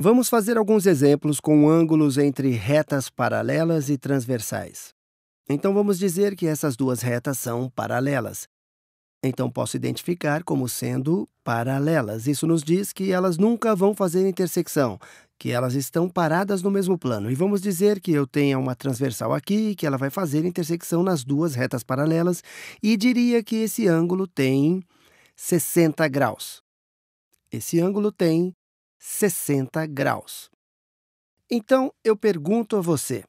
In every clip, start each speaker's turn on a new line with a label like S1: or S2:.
S1: Vamos fazer alguns exemplos com ângulos entre retas paralelas e transversais. Então, vamos dizer que essas duas retas são paralelas. Então, posso identificar como sendo paralelas. Isso nos diz que elas nunca vão fazer intersecção, que elas estão paradas no mesmo plano. E vamos dizer que eu tenha uma transversal aqui, que ela vai fazer intersecção nas duas retas paralelas, e diria que esse ângulo tem 60 graus. Esse ângulo tem 60 graus. Então, eu pergunto a você,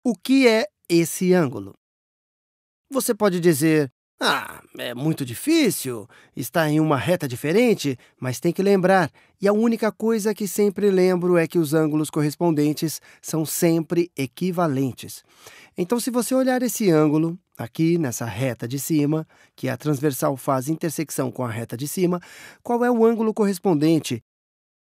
S1: o que é esse ângulo? Você pode dizer, é muito difícil, está em uma reta diferente, mas tem que lembrar, e a única coisa que sempre lembro é que os ângulos correspondentes são sempre equivalentes. Então, se você olhar esse ângulo, aqui nessa reta de cima, que a transversal faz intersecção com a reta de cima, qual é o ângulo correspondente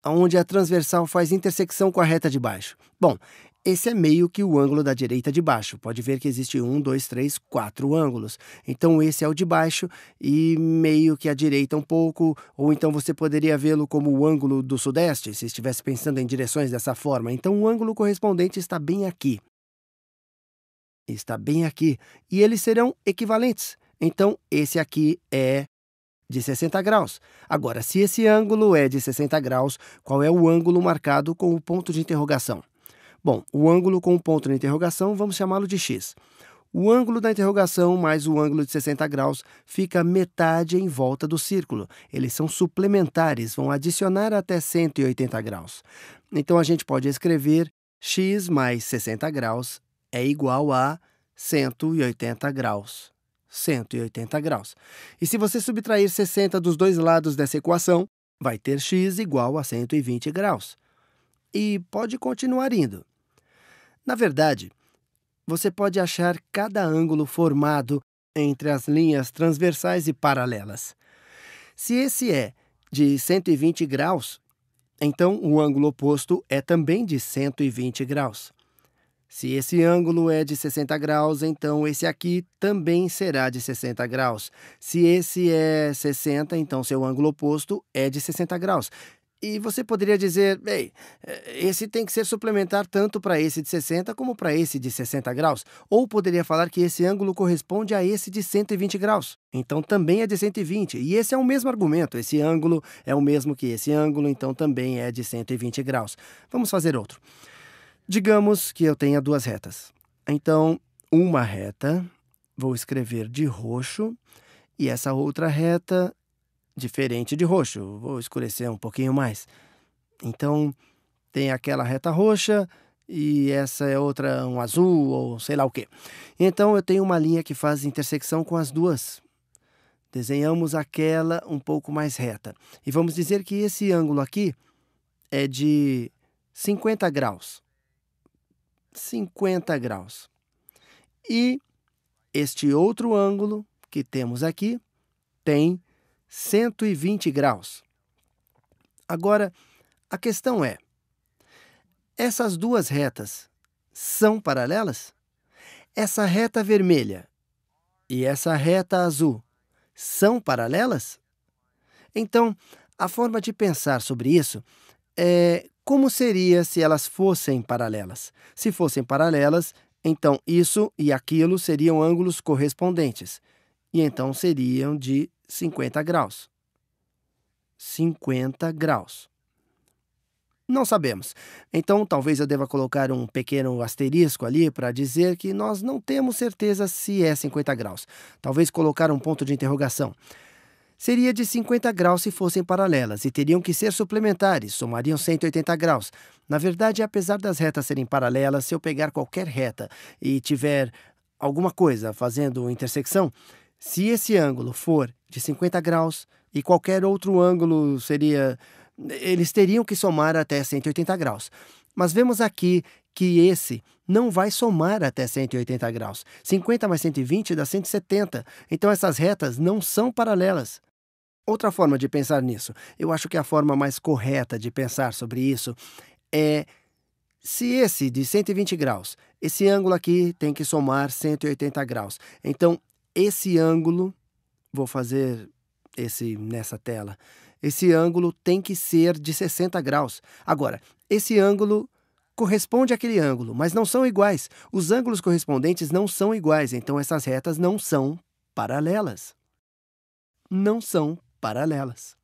S1: onde a transversal faz intersecção com a reta de baixo? Bom, esse é meio que o ângulo da direita de baixo. Pode ver que existe 1, 2, 3, 4 ângulos. Então, esse é o de baixo e meio que a direita um pouco, ou então você poderia vê-lo como o ângulo do sudeste, se estivesse pensando em direções dessa forma. Então, o ângulo correspondente está bem aqui. Está bem aqui. E eles serão equivalentes. Então, esse aqui é de 60 graus. Agora, se esse ângulo é de 60 graus, qual é o ângulo marcado com o ponto de interrogação? Bom, o ângulo com o ponto de interrogação, vamos chamá-lo de x. O ângulo da interrogação mais o ângulo de 60 graus fica metade em volta do círculo. Eles são suplementares, vão adicionar até 180 graus. Então, a gente pode escrever x mais 60 graus é igual a 180 graus. 180 graus. E se você subtrair 60 dos dois lados dessa equação, vai ter x igual a 120 graus. E pode continuar indo. Na verdade, você pode achar cada ângulo formado entre as linhas transversais e paralelas. Se esse é de 120 graus, então o ângulo oposto é também de 120 graus. Se esse ângulo é de 60 graus, então esse aqui também será de 60 graus. Se esse é 60, então seu ângulo oposto é de 60 graus. E você poderia dizer, bem, esse tem que ser suplementar tanto para esse de 60 como para esse de 60 graus. Ou poderia falar que esse ângulo corresponde a esse de 120 graus. Então também é de 120. E esse é o mesmo argumento. Esse ângulo é o mesmo que esse ângulo, então também é de 120 graus. Vamos fazer outro. Digamos que eu tenha duas retas. Então, uma reta, vou escrever de roxo, e essa outra reta, diferente de roxo. Vou escurecer um pouquinho mais. Então, tem aquela reta roxa, e essa é outra, um azul, ou sei lá o quê. Então, eu tenho uma linha que faz intersecção com as duas. Desenhamos aquela um pouco mais reta. E vamos dizer que esse ângulo aqui é de 50 graus. 50 graus. E este outro ângulo que temos aqui tem 120 graus. Agora, a questão é, essas duas retas são paralelas? Essa reta vermelha e essa reta azul são paralelas? Então, a forma de pensar sobre isso é como seria se elas fossem paralelas. Se fossem paralelas, então isso e aquilo seriam ângulos correspondentes. E então seriam de 50 graus. 50 graus. Não sabemos. Então, talvez eu deva colocar um pequeno asterisco ali para dizer que nós não temos certeza se é 50 graus. Talvez colocar um ponto de interrogação. Seria de 50 graus se fossem paralelas e teriam que ser suplementares, somariam 180 graus. Na verdade, apesar das retas serem paralelas, se eu pegar qualquer reta e tiver alguma coisa fazendo intersecção, se esse ângulo for de 50 graus e qualquer outro ângulo seria... eles teriam que somar até 180 graus. Mas vemos aqui que esse não vai somar até 180 graus. 50 mais 120 dá 170. Então, essas retas não são paralelas. Outra forma de pensar nisso, eu acho que a forma mais correta de pensar sobre isso é se esse de 120 graus, esse ângulo aqui tem que somar 180 graus. Então, esse ângulo, vou fazer esse nessa tela, esse ângulo tem que ser de 60 graus. Agora, esse ângulo corresponde àquele ângulo, mas não são iguais. Os ângulos correspondentes não são iguais, então essas retas não são paralelas. Não são paralelas.